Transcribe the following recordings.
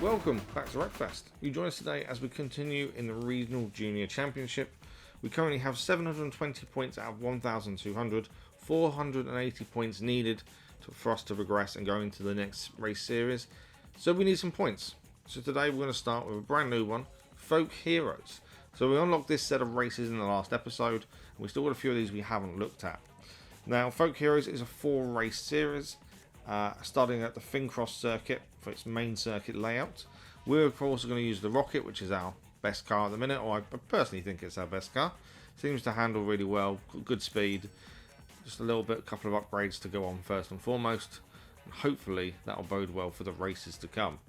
Welcome back to Wreckfest. You join us today as we continue in the Regional Junior Championship. We currently have 720 points out of 1,200, 480 points needed for us to progress and go into the next race series. So we need some points. So today we're going to start with a brand new one, Folk Heroes. So we unlocked this set of races in the last episode, and we still got a few of these we haven't looked at. Now, Folk Heroes is a 4-race series, starting at the Fincross circuit for its main circuit layout. We're of course going to use the Rocket, which is our best car at the minute, or I personally think it's our best car. Seems to handle really well, good speed, just a little bit, a couple of upgrades to go on first and foremost, and hopefully that'll bode well for the races to come.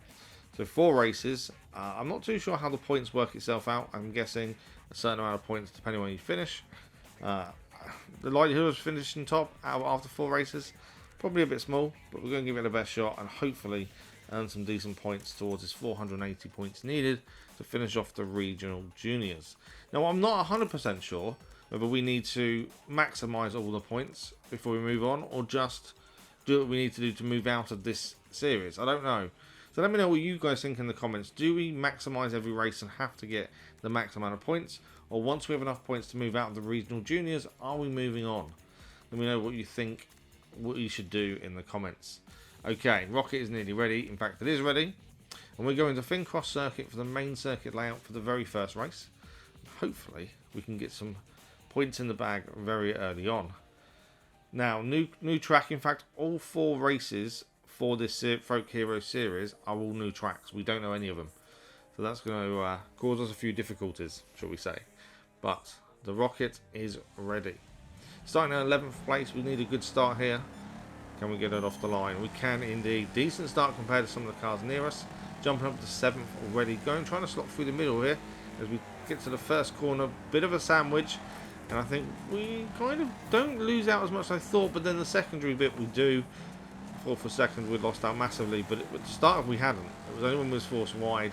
So 4 races, I'm not too sure how the points work itself out. I'm guessing a certain amount of points depending on when you finish. The likelihood of finishing top after 4 races, probably a bit small, but we're going to give it a best shot and hopefully earn some decent points towards this 480 points needed to finish off the regional juniors. Now, I'm not 100% sure whether we need to maximise all the points before we move on, or just do what we need to do to move out of this series. I don't know. So let me know what you guys think in the comments. Do we maximise every race and have to get the max amount of points? Or once we have enough points to move out of the regional juniors, are we moving on? Let me know what you think, what you should do in the comments. Okay, Rocket is nearly ready. In fact, it is ready. And we're going to Fincross circuit for the main circuit layout for the very first race. Hopefully, we can get some points in the bag very early on. Now, new track. In fact, all 4 races for this Folk Hero series are all new tracks. We don't know any of them. So that's going to cause us a few difficulties, shall we say. But the Rocket is ready. Starting at 11th place, we need a good start here. Can we get it off the line? We can indeed. Decent start compared to some of the cars near us. Jumping up to 7th already. Trying to slot through the middle here as we get to the first corner. Bit of a sandwich. And I think we kind of don't lose out as much as I thought. But then the secondary bit we do. For second we lost out massively. But at the start we hadn't. It was only when we was forced wide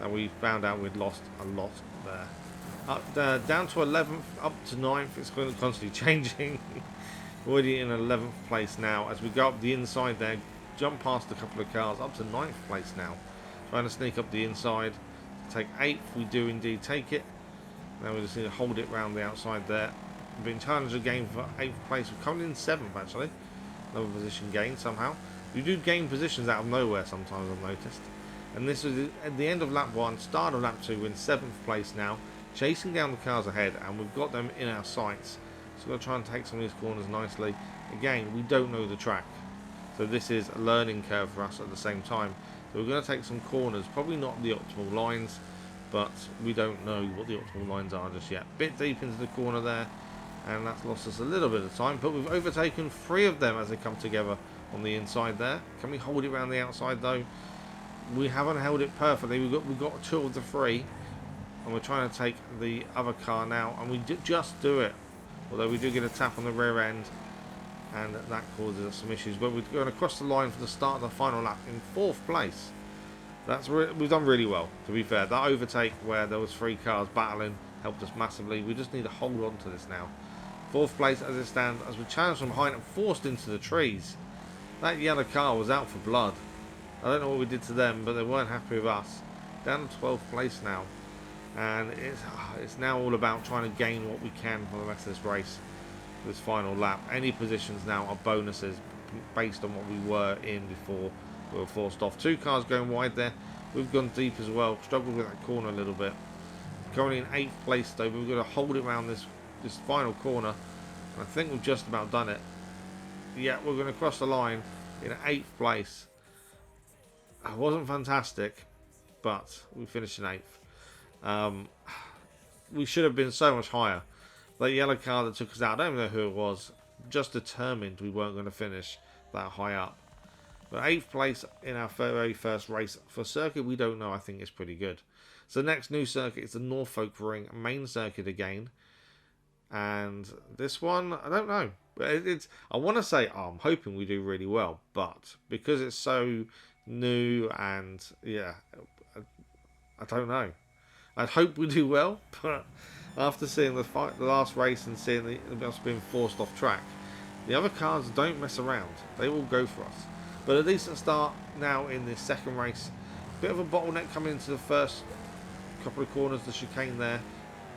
that we found out we'd lost a lot there. Down to 11th. Up to 9th. It's constantly changing. Already in 11th place now as we go up the inside there, jump past a couple of cars, up to 9th place now. Trying to sneak up the inside, take 8th, we do indeed take it. Now we just need to hold it round the outside there. We've been challenged again for 8th place, we're coming in 7th actually. Another position gain somehow. You do gain positions out of nowhere sometimes, I've noticed. And this is at the end of lap 1, start of lap 2, we're in 7th place now, chasing down the cars ahead, and we've got them in our sights. So we're going to try and take some of these corners nicely. Again, we don't know the track, so this is a learning curve for us at the same time. So we're going to take some corners, probably not the optimal lines, but we don't know what the optimal lines are just yet. Bit deep into the corner there, and that's lost us a little bit of time, but we've overtaken 3 of them as they come together on the inside there. Can we hold it around the outside though? We haven't held it perfectly. We've got 2 of the 3, and we're trying to take the other car now, and we just do it. Although we do get a tap on the rear end, and that causes us some issues. But we're going across the line for the start of the final lap in 4th place. We've done really well, to be fair. That overtake where there was 3 cars battling helped us massively. We just need to hold on to this now. 4th place as it stands, as we challenged from behind and forced into the trees. That yellow car was out for blood. I don't know what we did to them, but they weren't happy with us. Down to 12th place now. And it's now all about trying to gain what we can for the rest of this race, this final lap. Any positions now are bonuses based on what we were in before we were forced off. 2 cars going wide there. We've gone deep as well. Struggled with that corner a little bit. Currently in 8th place though. We're going to hold it around this final corner. And I think we've just about done it. Yeah, we're going to cross the line in 8th place. It wasn't fantastic, but we finished in 8th. We should have been so much higher. That yellow car that took us out, I don't even know who it was, just determined we weren't going to finish that high up. But 8th place in our very first race for circuit, we don't know. I think it's pretty good. So next new circuit is the Norfolk Ring main circuit again, and this one I don't know. I want to say I'm hoping we do really well, but because it's so new and yeah, I don't know. I'd hope we do well, but after seeing the last race and seeing us being forced off track, the other cars don't mess around. They will go for us. But a decent start now in this second race. Bit of a bottleneck coming into the first couple of corners, the chicane there.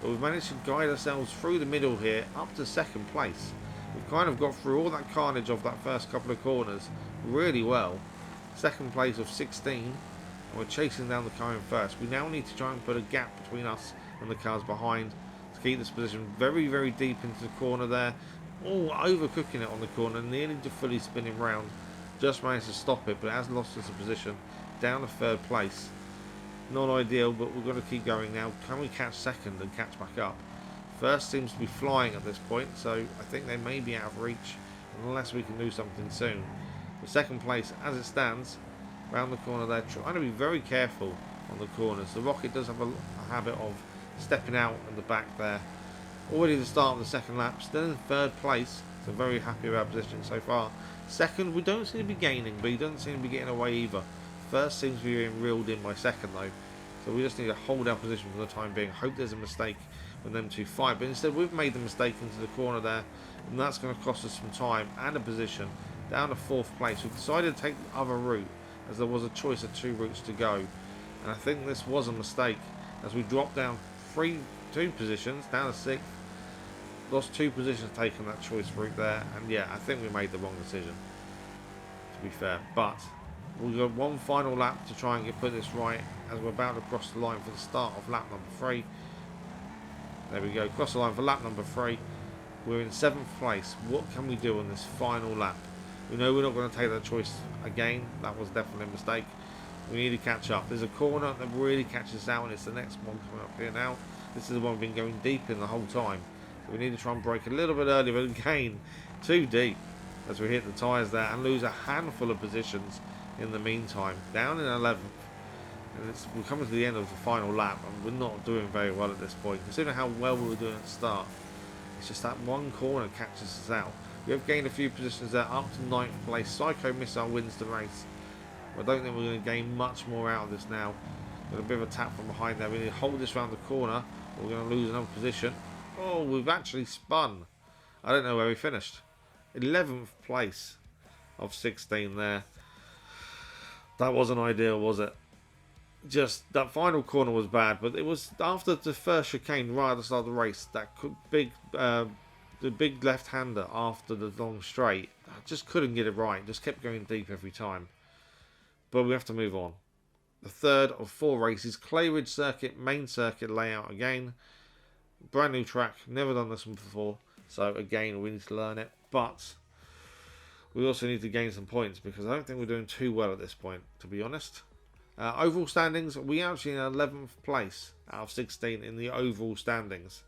But we've managed to guide ourselves through the middle here up to second place. We've kind of got through all that carnage of that first couple of corners really well. Second place of 16. And we're chasing down the car in first. We now need to try and put a gap between us and the cars behind to keep this position very, very deep into the corner there. Oh, overcooking it on the corner, nearly to fully spinning round. Just managed to stop it, but it has lost us a position. Down to third place. Not ideal, but we're going to keep going now. Can we catch second and catch back up? First seems to be flying at this point, so I think they may be out of reach unless we can do something soon. The second place, as it stands, round the corner there, trying to be very careful on the corners. The Rocket does have a habit of stepping out in the back there. Already the start of the second lap, still in third place, so very happy with our position so far. Second, we don't seem to be gaining, but he doesn't seem to be getting away either. First seems to be being reeled in by second though, so we just need to hold our position for the time being. Hope there's a mistake when them two fight, but instead we've made the mistake into the corner there, and that's going to cost us some time and a position. Down to fourth place. We've decided to take the other route, as there was a choice of two routes to go, and I think this was a mistake as we dropped down two positions down to sixth. Lost two positions taking that choice route there, and yeah, I think we made the wrong decision, to be fair. But we've got one final lap to try and put this right, as we're about to cross the line for the start of lap number 3. There we go, cross the line for lap number 3. We're in 7th place. What can we do on this final lap? We know we're not going to take that choice again. That was definitely a mistake. We need to catch up. There's a corner that really catches us out, and it's the next one coming up here now. This is the one we've been going deep in the whole time. So we need to try and brake a little bit earlier, but again, too deep as we hit the tyres there and lose a handful of positions in the meantime. Down in 11th. And we're coming to the end of the final lap, and we're not doing very well at this point. Considering how well we were doing at the start, it's just that one corner catches us out. We have gained a few positions there, up to 9th place. Psycho Missile wins the race. I don't think we're going to gain much more out of this now. Got a bit of a tap from behind there. We need to hold this round the corner, or we're going to lose another position. Oh, we've actually spun. I don't know where we finished. 11th place of 16 there. That wasn't ideal, was it? Just that final corner was bad, but it was after the first chicane right at the start of the race. That the big left-hander after the long straight, I just couldn't get it right. Just kept going deep every time. But we have to move on. The third of 4 races, Clay Ridge Circuit, main circuit layout again. Brand new track, never done this one before, so again we need to learn it. But we also need to gain some points, because I don't think we're doing too well at this point, to be honest. Overall standings, we are actually in 11th place out of 16 in the overall standings.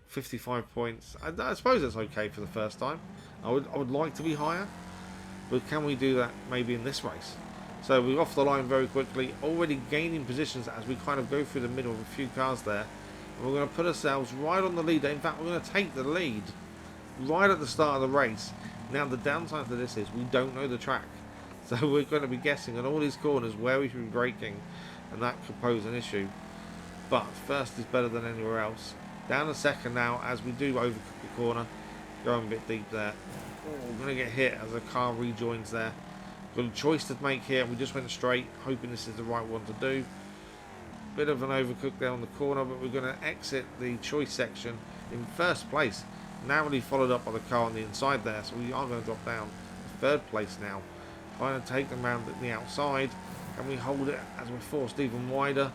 55 points. I suppose that's okay for the first time. I would like to be higher, but can we do that maybe in this race? So we're off the line very quickly, already gaining positions as we kind of go through the middle of a few cars there. And we're going to put ourselves right on the leader. In fact, we're going to take the lead right at the start of the race. Now the downside to this is we don't know the track. So we're going to be guessing on all these corners where we should be braking, and that could pose an issue. But first is better than anywhere else. Down to second now as we do overcook the corner. Going a bit deep there. Oh, we're going to get hit as the car rejoins there. Got a choice to make here. We just went straight, hoping this is the right one to do. Bit of an overcook there on the corner, but we're going to exit the choice section in first place. Narrowly followed up by the car on the inside there, so we are going to drop down to third place now. Trying to take them around the outside. Can we hold it as we're forced even wider?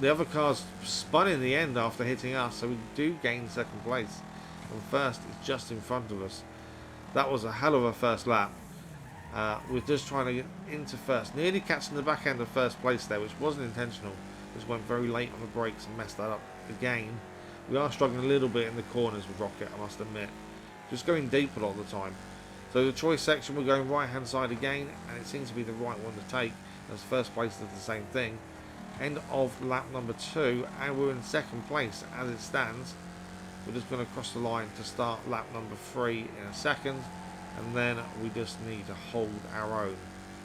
The other cars spun in the end after hitting us, so we do gain second place. And first is just in front of us. That was a hell of a first lap. We're just trying to get into first. Nearly catching the back end of first place there, which wasn't intentional. Just went very late on the brakes and messed that up again. We are struggling a little bit in the corners with Rocket, I must admit. Just going deep a lot of the time. So the choice section, we're going right hand side again, and it seems to be the right one to take, as first place does the same thing. End of lap number 2, and we're in second place as it stands. We're just going to cross the line to start lap number 3 in a second, and then we just need to hold our own.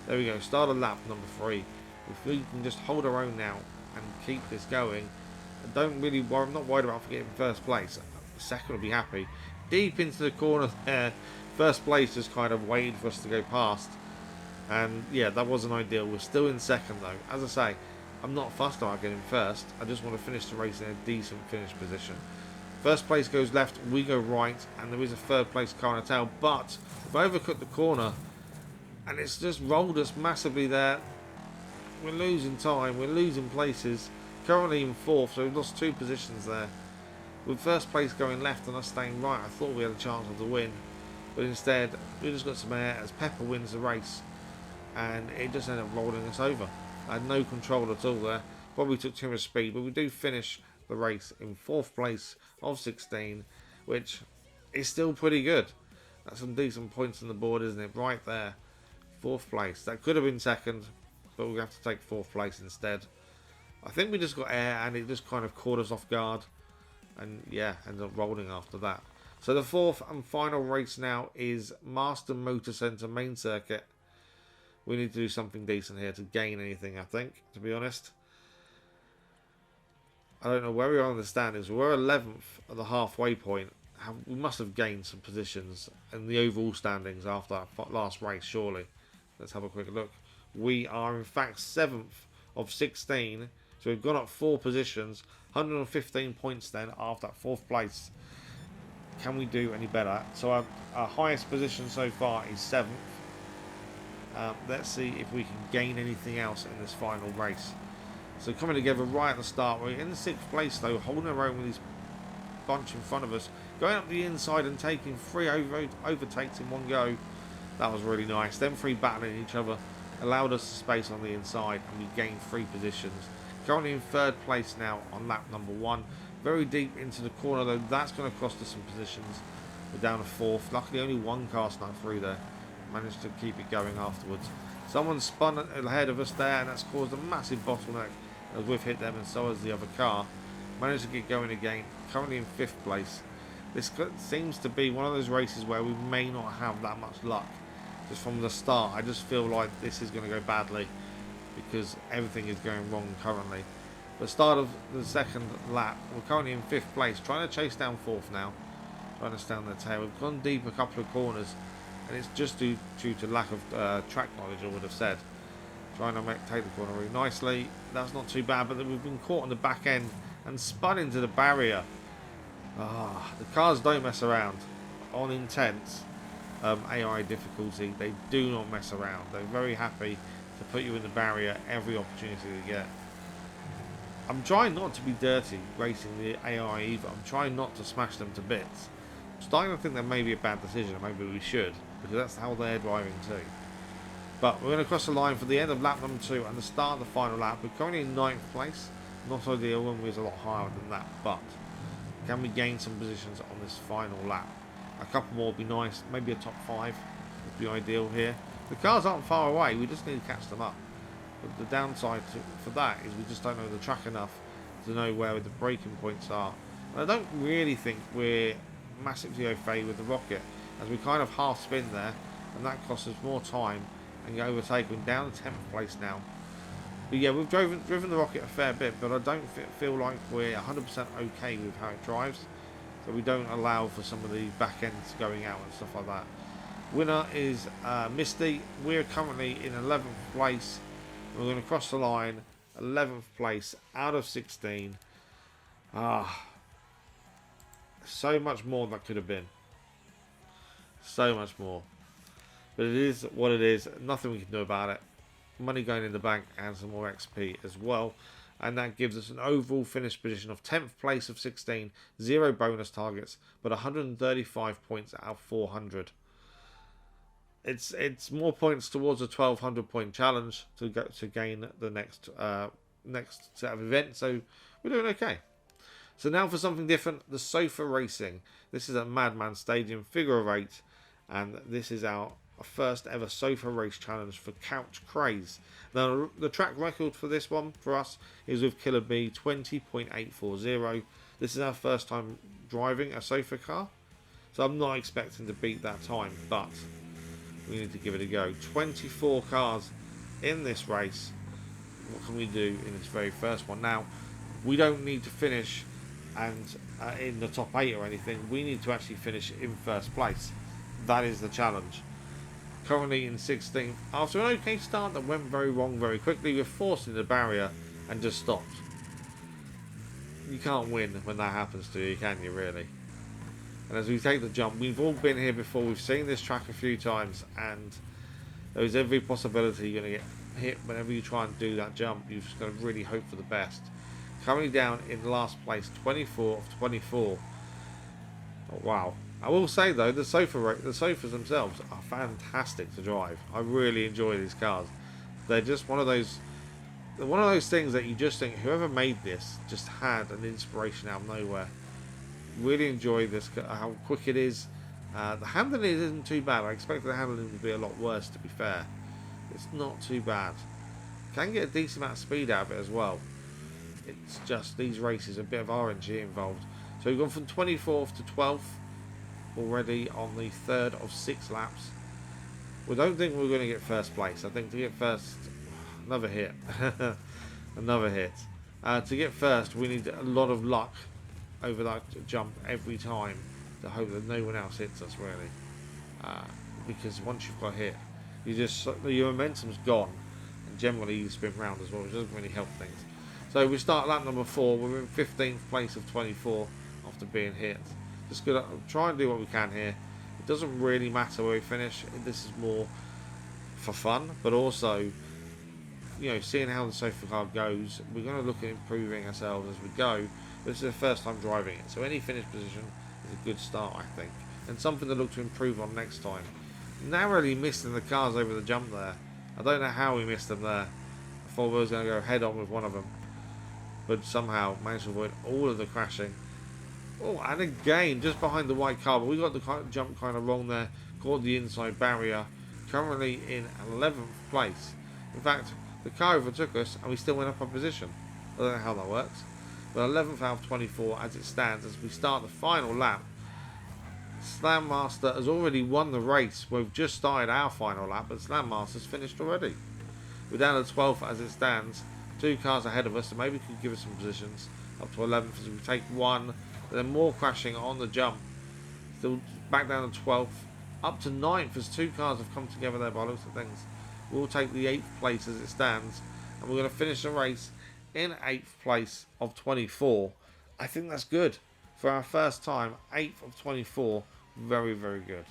There we go, started lap number 3. If we can just hold our own now and keep this going, I'm not worried about getting first place. Second will be happy. Deep into the corner there. First place just kind of waited for us to go past. And yeah, that wasn't ideal. We're still in second though. As I say, I'm not fussed about getting first. I just want to finish the race in a decent finish position. First place goes left, we go right, and there is a third place car on a tail, but we've overcut the corner and it's just rolled us massively there. We're losing time, we're losing places. Currently in fourth, so we've lost 2 positions there. With first place going left and us staying right, I thought we had a chance of the win, but instead we just got some air as Pepper wins the race, and it just ended up rolling us over. I had no control at all there. Probably took too much speed, but we do finish the race in 4th place of 16, which is still pretty good. That's some decent points on the board, isn't it? Right there, 4th place. That could have been second, but we have to take 4th place instead. I think we just got air, and it just kind of caught us off guard, and yeah, ended up rolling after that. So the 4th and final race now is Master Motor Centre main circuit. We need to do something decent here to gain anything, I think, to be honest. I don't know where we are on the standings. We're 11th at the halfway point. We must have gained some positions in the overall standings after that last race, surely. Let's have a quick look. We are, in fact, 7th of 16. So we've gone up 4 positions. 115 points then after that 4th place. Can we do any better? So our highest position so far is 7th. Let's see if we can gain anything else in this final race. So coming together right at the start. We're in the 6th place though, holding our own with this bunch in front of us. Going up the inside and taking 3 overtakes in one go. That was really nice. Them 3 battling each other allowed us space on the inside, and we gained 3 positions. Currently in 3rd place now on lap number 1. Very deep into the corner though. That's going to cost us some positions. We're down to 4th. Luckily only 1 car snuck through there. Managed to keep it going afterwards. Someone spun ahead of us there, and that's caused a massive bottleneck as we've hit them, and so has the other car. Managed to get going again. Currently in 5th place. This seems to be one of those races where we may not have that much luck. Just from the start, I just feel like this is going to go badly because everything is going wrong currently. The start of the 2nd lap, we're currently in 5th place, trying to chase down 4th now. Trying to stay on the tail. We've gone deep a couple of corners, and it's just due to lack of track knowledge, I would have said. Trying to take the corner really nicely. That's not too bad, but we've been caught on the back end and spun into the barrier. The cars don't mess around. On intense AI difficulty, they do not mess around. They're very happy to put you in the barrier every opportunity they get. I'm trying not to be dirty racing the AI either. I'm trying not to smash them to bits. I'm starting to think that may be a bad decision, and maybe we should, because that's how they're driving too. But we're going to cross the line for the end of lap number 2 and the start of the final lap. We're currently in 9th place. Not ideal when we was a lot higher than that, but can we gain some positions on this final lap? A couple more would be nice. Maybe a top 5 would be ideal here. The cars aren't far away. We just need to catch them up. But the downside for that is we just don't know the track enough to know where the braking points are. And I don't really think we're massively au fait with the rocket, as we kind of half spin there, and that costs us more time and get overtaken. Down to 10th place now. But yeah, we've driven the rocket a fair bit, but I don't feel like we're 100% okay with how it drives. So we don't allow for some of the back ends going out and stuff like that. Winner is Misty. We're currently in 11th place. We're going to cross the line, 11th place out of 16. So much more that could have been. So much more. But it is what it is. Nothing we can do about it. Money going in the bank and some more XP as well. And that gives us an overall finish position of 10th place of 16. 0 bonus targets, but 135 points out of 400. It's more points towards a 1200 point challenge to gain the next set of events. So we're doing okay. So now for something different, the sofa racing. This is at Madman Stadium, figure of 8, and this is our first ever sofa race challenge for Couch Craze. Now the track record for this one for us is with Killerbee 20.840. This is our first time driving a sofa car, so I'm not expecting to beat that time, but we need to give it a go. 24 cars in this race. What can we do in this very first one? Now, we don't need to finish and in the top 8 or anything. We need to actually finish in first place. That is the challenge. currently in 16th. After an okay start that went very wrong very quickly, we're forced into the barrier and just stopped. You can't win when that happens to you, can you really? And as we take the jump, we've all been here before, we've seen this track a few times, and there's every possibility you're going to get hit whenever you try and do that jump. You've just got to really hope for the best. Currently down in last place, 24 of 24. Oh, wow. I will say though, the sofas themselves are fantastic to drive. I really enjoy these cars. They're just one of those things that you just think whoever made this just had an inspiration out of nowhere. Really enjoy this, how quick it is. The handling isn't too bad. I expected the handling to be a lot worse, to be fair. It's not too bad. Can get a decent amount of speed out of it as well. It's just these races, a bit of RNG involved. So we've gone from 24th to 12th already on the third of 6 laps. We don't think we're going to get first place. I think to get first, another hit. Another hit. To get first, we need a lot of luck over that jump every time to hope that no one else hits us, really. Because once you've got hit, your momentum's gone, and generally you spin round as well, which doesn't really help things. So we start lap number 4. We're in 15th place of 24 after being hit. Just gonna try and do what we can here. It doesn't really matter where we finish. This is more for fun, but also, you know, seeing how the sofa car goes. We're going to look at improving ourselves as we go. This is the first time driving it, so any finish position is a good start, I think, and something to look to improve on next time. Narrowly missing the cars over the jump there. I don't know how we missed them there. I thought we was going to go head on with one of them, but somehow managed to avoid all of the crashing. Oh, and again, just behind the white car, but we got the jump kind of wrong there. Caught the inside barrier. Currently in 11th place. In fact, the car overtook us, and we still went up a position. I don't know how that works. But 11th out of 24 as it stands as we start the final lap. Slam Master has already won the race. We've just started our final lap, but Slam Master's finished already. We're down to 12th as it stands. 2 cars ahead of us, so maybe could give us some positions. Up to 11th as we take 1. Then more crashing on the jump. Still back down to 12th. Up to 9th as 2 cars have come together there by the looks of things. We'll take the 8th place as it stands. And we're going to finish the race in 8th place of 24. I think that's good. For our first time, 8th of 24. Very, very good.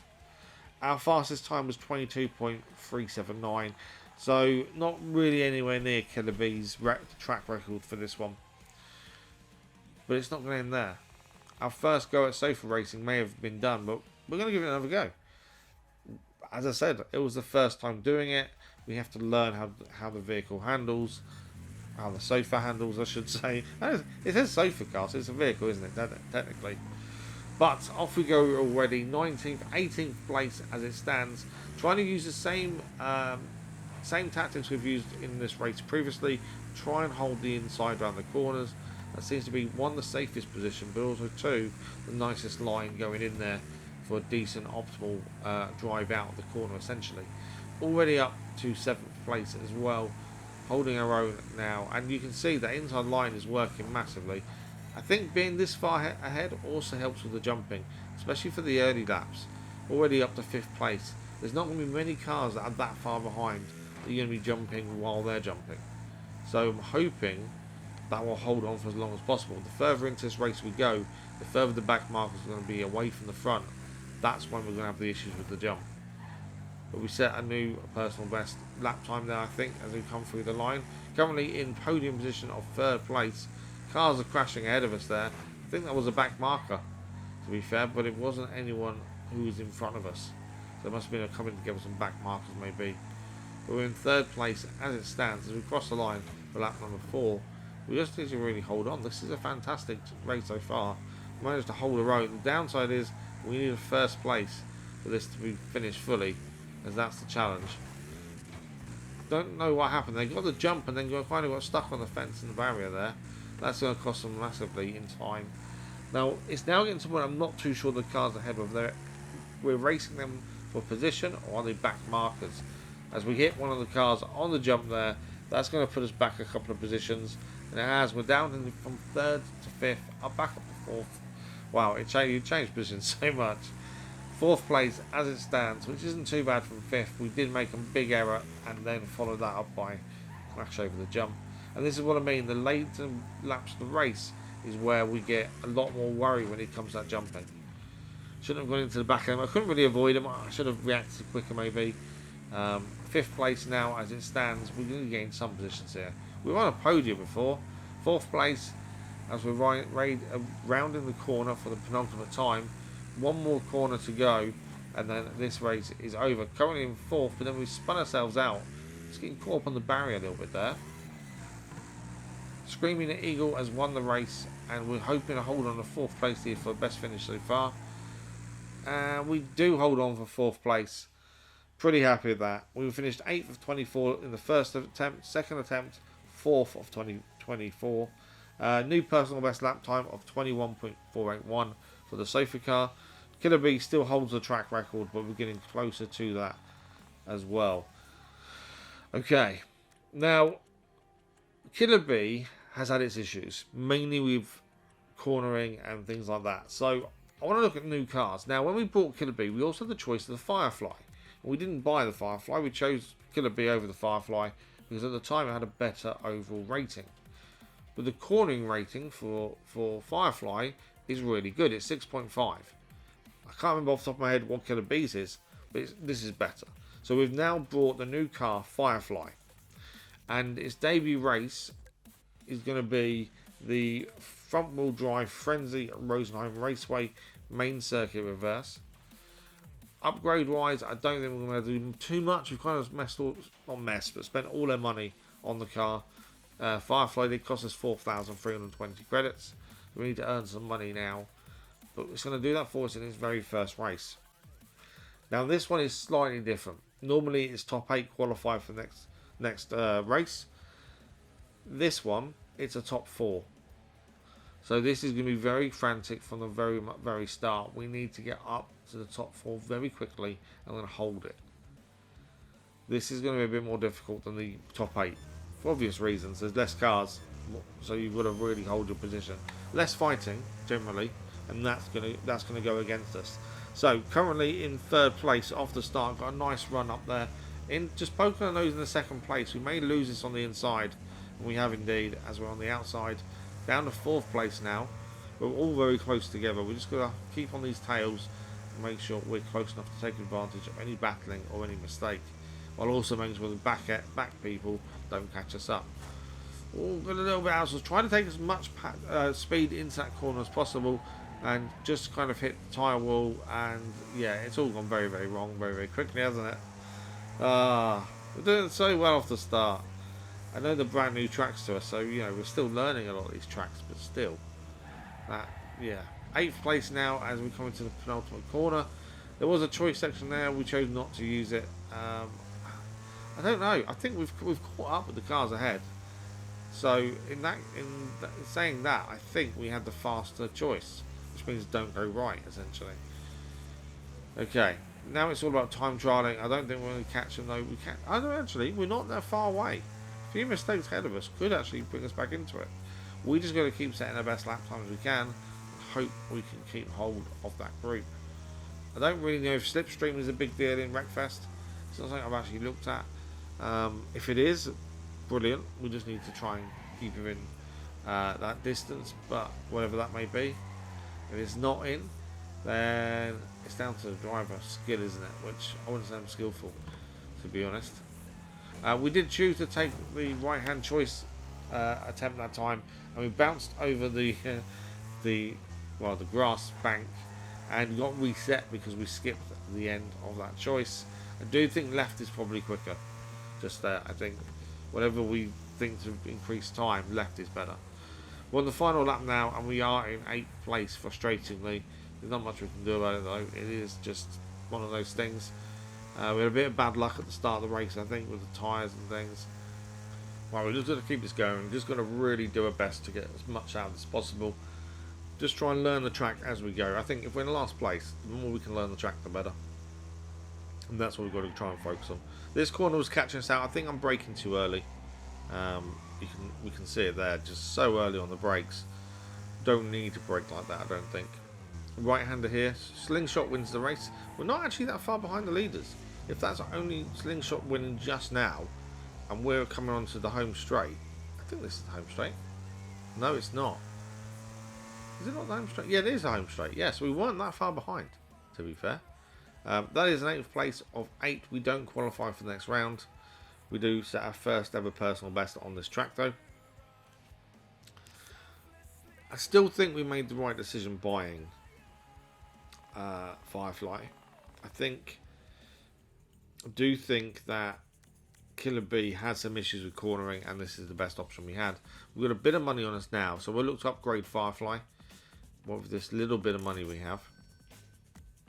Our fastest time was 22.379. So not really anywhere near Killerbee's track record for this one. But it's not going to end there. Our first go at sofa racing may have been done, but we're going to give it another go. As I said, it was the first time doing it. We have to learn how the vehicle handles, how the sofa handles, I should say. It says sofa car, so it's a vehicle, isn't it, technically? But off we go already, 19th, 18th place as it stands. Trying to use the same tactics we've used in this race previously. Try and hold the inside around the corners. That seems to be 1, the safest position, but also 2, the nicest line going in there for a decent optimal drive out of the corner essentially. Already up to 7th place as well, holding our own now, and you can see that inside line is working massively. I think being this far ahead also helps with the jumping, especially for the early laps. Already up to 5th place. There's not going to be many cars that are that far behind that you're going to be jumping while they're jumping. So I'm hoping that will hold on for as long as possible. The further into this race we go, the further the back markers are going to be away from the front. That's when we're going to have the issues with the jump. But we set a new personal best lap time there, I think, as we come through the line. Currently in podium position of 3rd place. Cars are crashing ahead of us there. I think that was a back marker, to be fair, but it wasn't anyone who was in front of us. So it must have been a coming together some back markers maybe. But we're in 3rd place as it stands as we cross the line for lap number 4. We just need to really hold on. This is a fantastic race so far. We managed to hold our own. The downside is we need a 1st place for this to be finished fully, as that's the challenge. Don't know what happened. They got the jump and then kind of got stuck on the fence and the barrier there. That's going to cost them massively in time. Now, it's now getting to the point I'm not too sure the cars ahead of there. We're racing them for position or on the back markers. As we hit one of the cars on the jump there, that's going to put us back a couple of positions. And as we're down from 3rd to 5th, back up to 4th. Wow, it changed positions so much. Fourth place as it stands, which isn't too bad from fifth. We did make a big error and then followed that up by crash over the jump. And this is what I mean, the later laps of the race is where we get a lot more worry when it comes to that jumping. Shouldn't have gone into the back end. I couldn't really avoid him. I should have reacted quicker maybe. Fifth place now as it stands. We're going to gain some positions here. We were on a podium before. Fourth place as we're rounding the corner for the penultimate time. One more corner to go and then this race is over. Currently in fourth, but then we spun ourselves out. Just getting caught up on the barrier a little bit there. Screaming at Eagle has won the race and we're hoping to hold on to fourth place here for the best finish so far. And we do hold on for fourth place. Pretty happy with that. We finished 8th of 24 in the first attempt, second attempt, 4th of 2024. New personal best lap time of 21.481 for the Sofa car. Killerbee still holds the track record, but we're getting closer to that as well. Okay, now Killerbee has had its issues, mainly with cornering and things like that. So I want to look at new cars. Now, when we bought Killerbee, we also had the choice of the Firefly. We didn't buy the Firefly, we chose Killerbee over the Firefly because at the time it had a better overall rating. But the cornering rating for Firefly is really good, it's 6.5. I can't remember off the top of my head what Killerbee's is, but this is better. So we've now brought the new car Firefly. And its debut race is going to be the front wheel drive Frenzy at Rosenheim Raceway main circuit reverse. Upgrade wise, I don't think we're going to do too much. We've kind of spent all our money on the car. Firefly did cost us 4,320 credits. We need to earn some money now, but it's going to do that for us in its very first race. Now this one is slightly different. Normally it's top 8 qualify for the next race. This one, it's a top 4. So this is going to be very frantic from the very start. We need to get up to the top 4 very quickly and then hold it. This is going to be a bit more difficult than the top 8 for obvious reasons. There's less cars, so you've got to really hold your position. Less fighting generally, and that's going to go against us. So currently in third place off the start, got a nice run up there. In just poking our nose in the second place, we may lose this on the inside, and we have indeed, as we're on the outside. Down to fourth place now. We're all very close together. We're just going to keep on these tails and make sure we're close enough to take advantage of any battling or any mistake, while also making sure the back people don't catch us up. We'll get a little bit out, so try to take as much speed into that corner as possible and just kind of hit the tyre wall, and yeah, it's all gone very, very wrong very quickly, hasn't it? We're doing so well off the start. I know they're brand new tracks to us, so you know we're still learning a lot of these tracks, but still, yeah. 8th place now as we come into the penultimate corner. There was a choice section there, we chose not to use it. I don't know. I think we've caught up with the cars ahead. So in saying that, I think we had the faster choice, which means don't go right essentially. Okay, now it's all about time trialing. I don't think we're going to catch them though. We can't. I don't actually. We're not that far away. A few mistakes ahead of us could actually bring us back into it. We just got to keep setting our best lap times we can. And hope we can keep hold of that group. I don't really know if slipstream is a big deal in Wreckfest. It's not something I've actually looked at. If it is, brilliant. We just need to try and keep it in that distance, but whatever that may be. If it's not in, then it's down to the driver's skill, isn't it? Which I wouldn't say I'm skillful, to be honest. We did choose to take the right-hand choice attempt that time, and we bounced over the grass bank and got reset because we skipped the end of that choice. I do think left is probably quicker. Just I think whatever we think to increase time, left is better. We're on the final lap now, and we are in 8th place, frustratingly. There's not much we can do about it though. It is just one of those things. We had a bit of bad luck at the start of the race, I think, with the tyres and things. Well, we're just going to keep this going. We're just going to really do our best to get as much out as possible. Just try and learn the track as we go. I think if we're in the last place, the more we can learn the track, the better. And that's what we've got to try and focus on. This corner was catching us out. I think I'm braking too early. We can see it there, just so early on the brakes. Don't need to brake like that, I don't think. right-hander here. Slingshot wins the race. We're not actually that far behind the leaders. If that's only Slingshot winning just now, and we're coming onto the home straight, I think this is the home straight. No, it's not. Is it not the home straight? Yeah, it is the home straight. Yes, we weren't that far behind, to be fair. That is an 8th place of 8. We don't qualify for the next round. We do set our first ever personal best on this track, though. I still think we made the right decision buying Firefly. I do think that Killerbee has some issues with cornering, and this is the best option we had. We've got a bit of money on us now, so we'll look to upgrade Firefly with this little bit of money we have.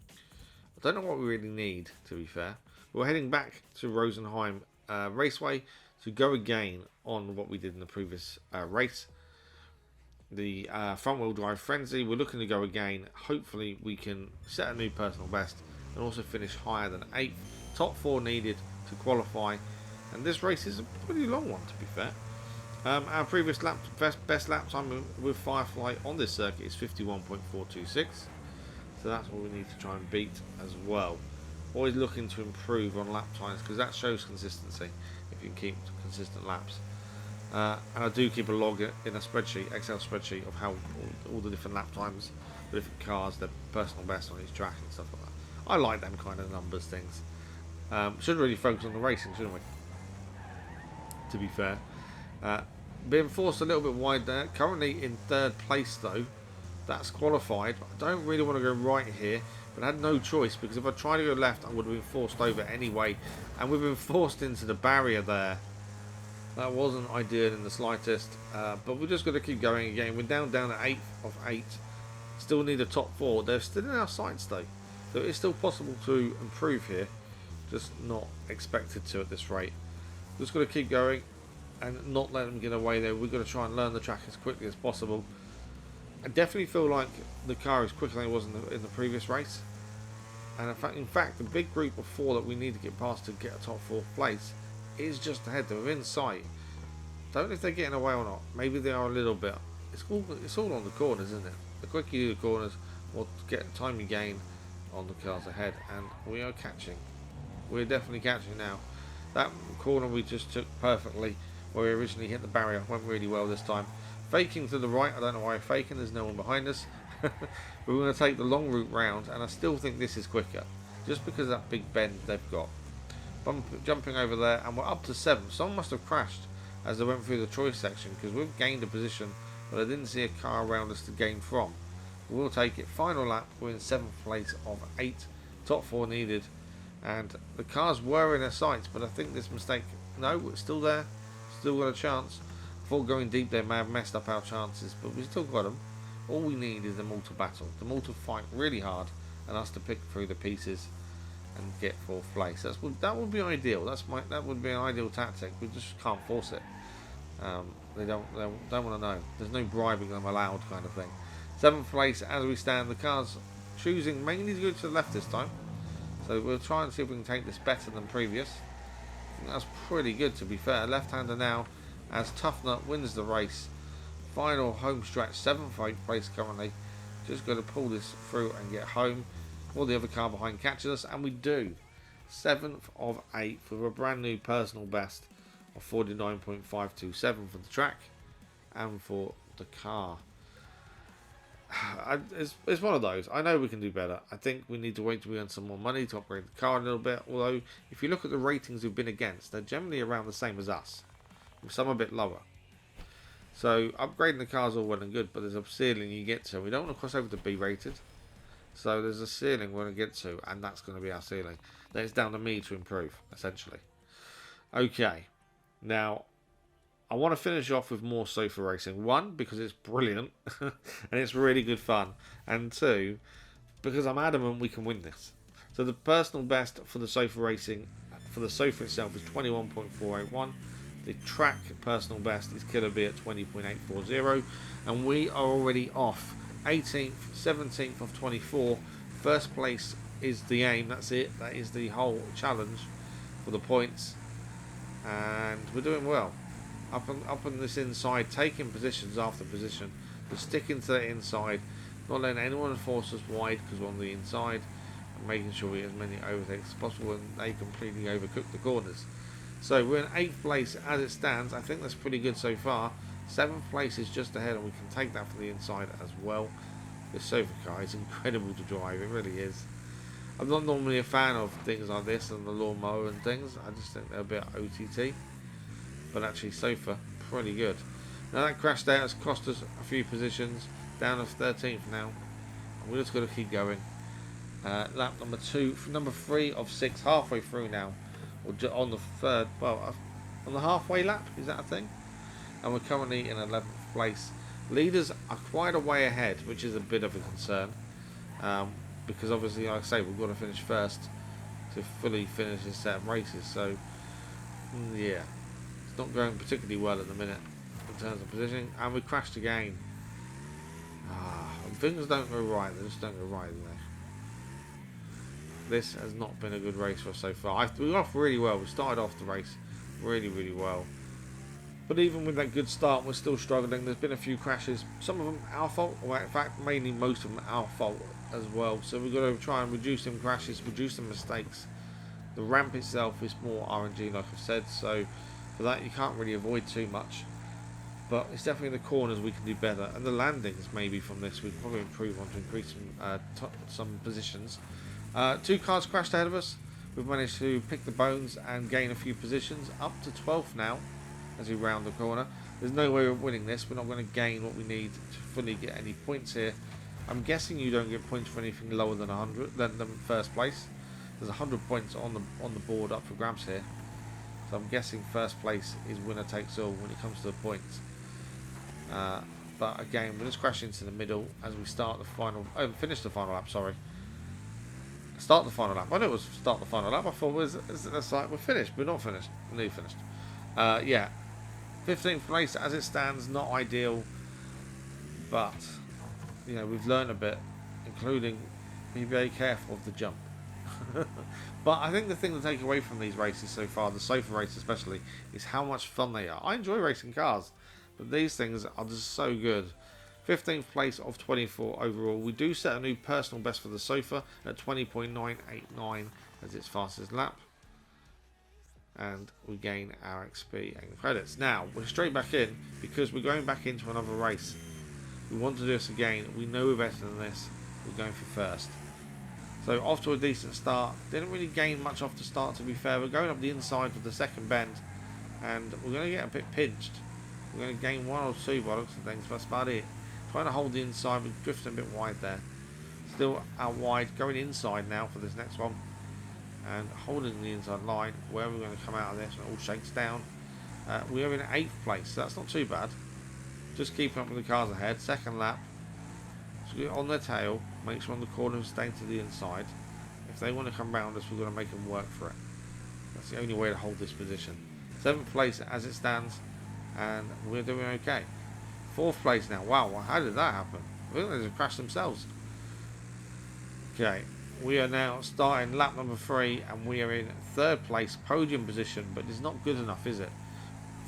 I don't know what we really need, to be fair. We're heading back to Rosenheim Raceway to go again on what we did in the previous race. The front wheel drive Frenzy. We're looking to go again. Hopefully we can set a new personal best and also finish higher than 8th. Top 4 needed to qualify, and this race is a pretty long one, to be fair. Our previous best lap time with Firefly on this circuit is 51.426, so that's what we need to try and beat as well. Always looking to improve on lap times, because that shows consistency if you can keep consistent laps. And I do keep a log in a spreadsheet, Excel spreadsheet, of how all the different lap times for different cars, their personal best on each track and stuff like that. I like them kind of numbers things. Should really focus on the racing, shouldn't we? To be fair. Being forced a little bit wide there. Currently in 3rd place though. That's qualified. I don't really want to go right here, but I had no choice, because if I tried to go left I would have been forced over anyway, and we've been forced into the barrier there. That wasn't ideal in the slightest, but we're just going to keep going again. We're down at 8th of 8. Still need a top 4. They're still in our sights though, so it's still possible to improve here. Just not expected to at this rate. Just got to keep going and not let them get away there. We've got to try and learn the track as quickly as possible. I definitely feel like the car is quicker than it was in the previous race. And in fact, the big group of 4 that we need to get past to get a top 4 place is just ahead. They're in sight. Don't know if they're getting away or not. Maybe they are a little bit. It's all on the corners, isn't it? The quicker you do the corners, or get time you gain on the cars ahead. And we are catching. We're definitely catching now. That corner we just took perfectly, where we originally hit the barrier, went really well this time. Faking to the right, I don't know why I'm faking, there's no one behind us. We're going to take the long route round, and I still think this is quicker, just because of that big bend they've got. Jumping over there, and we're up to 7th. Someone must have crashed as they went through the choice section, because we've gained a position, but I didn't see a car around us to gain from. We'll take it. Final lap, we're in 7th place of 8. Top 4 needed. And the cars were in our sights, but I think this mistake, no, it's still there, still got a chance. Before going deep they may have messed up our chances, but we still got them. All we need is them all to battle, them all to fight really hard, and us to pick through the pieces and get 4th place. That would be ideal. That would be an ideal tactic. We just can't force it. They don't want to know. There's no bribing them allowed, kind of thing. 7th place as we stand. The cars choosing mainly to go to the left this time. So we'll try and see if we can take this better than previous. I think that's pretty good, to be fair. Left-hander now, as Tough Nut wins the race. Final home stretch, 7th place currently. Just got to pull this through and get home. All the other car behind catches us, and we do. 7th of 8 with a brand new personal best of 49.527 for the track and for the car. It's one of those. I know we can do better. I think we need to wait till we earn some more money to upgrade the car a little bit. Although, if you look at the ratings we've been against, they're generally around the same as us, with some a bit lower. So upgrading the car's all well and good, but there's a ceiling you get to. We don't want to cross over to B rated, so there's a ceiling we're going to get to, and that's going to be our ceiling. Then it's down to me to improve, essentially. Okay, now I want to finish off with more sofa racing. 1, because it's brilliant and it's really good fun. And 2, because I'm adamant we can win this. So the personal best for the sofa racing, for the sofa itself, is 21.481. The track personal best is Killerbee at 20.840. And we are already off 18th, 17th of 24. First place is the aim. That's it. That is the whole challenge for the points. And we're doing well. Up on this inside, taking positions after position, but sticking to the inside, not letting anyone force us wide because we're on the inside, and making sure we get as many overtakes as possible and they completely overcook the corners. So we're in 8th place as it stands. I think that's pretty good so far. 7th place is just ahead and we can take that from the inside as well. This sofa car is incredible to drive, it really is. I'm not normally a fan of things like this and the lawnmower and things. I just think they're a bit OTT. But actually sofa, pretty good. Now that crashed out has cost us a few positions. Down to 13th now. And we're just going to keep going. Lap number 2, number 3 of 6, halfway through now. Or on the third, well, on the halfway lap, is that a thing? And we're currently in 11th place. Leaders are quite a way ahead, which is a bit of a concern. Because obviously, like I say, we've got to finish first to fully finish this set of races. So, yeah, it's not going particularly well at the minute in terms of positioning. And we crashed again. Things don't go right, they just don't go right, do they? This has not been a good race for us so far. We got off really well. We started off the race really, really well. But even with that good start, we're still struggling. There's been a few crashes. Some of them our fault, or in fact, mainly most of them our fault as well. So we've got to try and reduce them crashes, reduce the mistakes. The ramp itself is more RNG, like I've said. So for that, you can't really avoid too much. But it's definitely the corners we can do better. And the landings, maybe, from this, we can probably improve on to increase some positions. 2 cars crashed ahead of us. We've managed to pick the bones and gain a few positions. Up to 12th now as we round the corner. There's no way of winning this. We're not going to gain what we need to fully get any points here. I'm guessing you don't get points for anything lower than 100, than first place. There's 100 points on the board up for grabs here. So I'm guessing first place is winner takes all when it comes to the points. But again, we'll just crash into the middle as we start the final. Finish the final lap. Sorry. Start the final lap. I knew it was start the final lap. I thought it's like we're finished. We're not finished. We're nearly finished. Yeah, 15th place as it stands. Not ideal, but you know we've learned a bit, including be very careful of the jump. But I think the thing to take away from these races so far, the sofa race especially, is how much fun they are. I enjoy racing cars, but these things are just so good. 15th place of 24 overall. We do set a new personal best for the sofa at 20.989 as its fastest lap. And we gain our XP and credits. Now, we're straight back in because we're going back into another race. We want to do this again. We know we're better than this. We're going for first. So off to a decent start. Didn't really gain much off the start, to be fair. We're going up the inside with the second bend. And we're going to get a bit pinched. We're going to gain 1 or 2 by looks of things. But that's about it. Trying to hold the inside. We're drifting a bit wide there. Still out wide. Going inside now for this next one. And holding the inside line. Where we're going to come out of this. And it all shakes down. We are in 8th place. So that's not too bad. Just keeping up with the cars ahead. Second lap. So we're on their tail. Make sure on the corner staying to the inside. If they want to come round us, we're going to make them work for it. That's the only way to hold this position. 7th place as it stands. And we're doing okay. 4th place now. Wow, how did that happen? I think they just crashed themselves. Okay, we are now starting lap number 3 and we are in 3rd place, podium position, but it's not good enough, is it?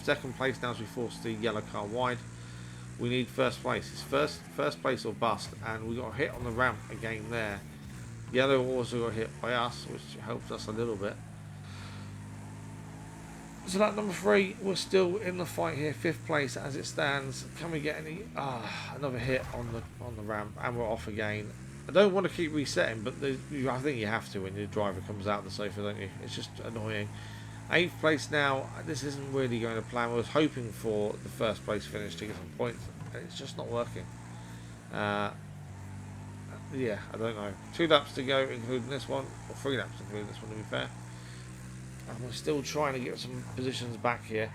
2nd place now as we force the yellow car wide. We need 1st place. It's first place or bust, and we got hit on the ramp again there. Yellow also got hit by us, which helps us a little bit. So lap number 3, we're still in the fight here, 5th place as it stands. Can we get any? Another hit on the ramp, and we're off again. I don't want to keep resetting, but I think you have to when your driver comes out the sofa, don't you? It's just annoying. 8th place now. This isn't really going to plan. I was hoping for the 1st place finish to get some points. It's just not working. Yeah, I don't know. 2 laps to go, including this one, or 3 laps including this one, to be fair. And we're still trying to get some positions back here.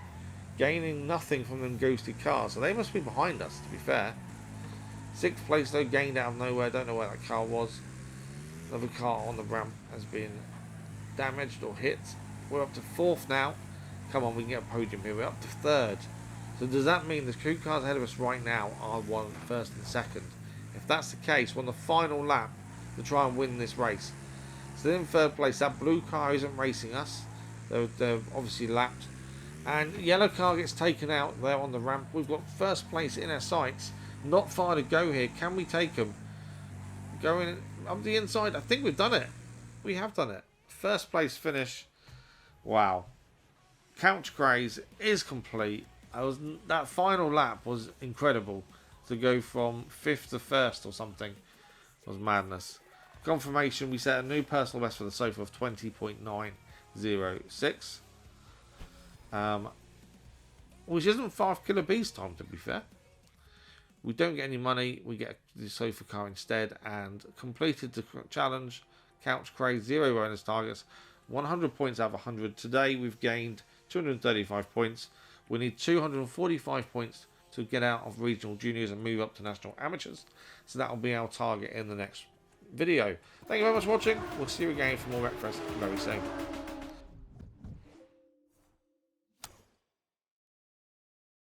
Gaining nothing from them ghosted cars. So they must be behind us, to be fair. 6th place, though, gained out of nowhere. Don't know where that car was. Another car on the ramp has been damaged or hit. We're up to 4th now. Come on, we can get a podium here. We're up to 3rd. So does that mean the 2 cars ahead of us right now are 1st and 2nd? If that's the case, we're on the final lap to try and win this race. So in 3rd place, that blue car isn't racing us. They're obviously lapped. And yellow car gets taken out there on the ramp. We've got 1st place in our sights. Not far to go here. Can we take them? Going up the inside. I think we've done it. We have done it. First place finish. Wow. Couch Craze is complete. That final lap was incredible. To go from 5th to 1st or something was madness. Confirmation, we set a new personal best for the sofa of 20.906. Which isn't 5 Killerbee's time, to be fair. We don't get any money. We get the sofa car instead. And completed the challenge. Couch Craze, 0 bonus targets. 100 points out of 100. Today we've gained 235 points. We need 245 points to get out of regional juniors and move up to national amateurs. So that will be our target in the next video. Thank you very much for watching. We'll see you again for more Wreckfest very soon.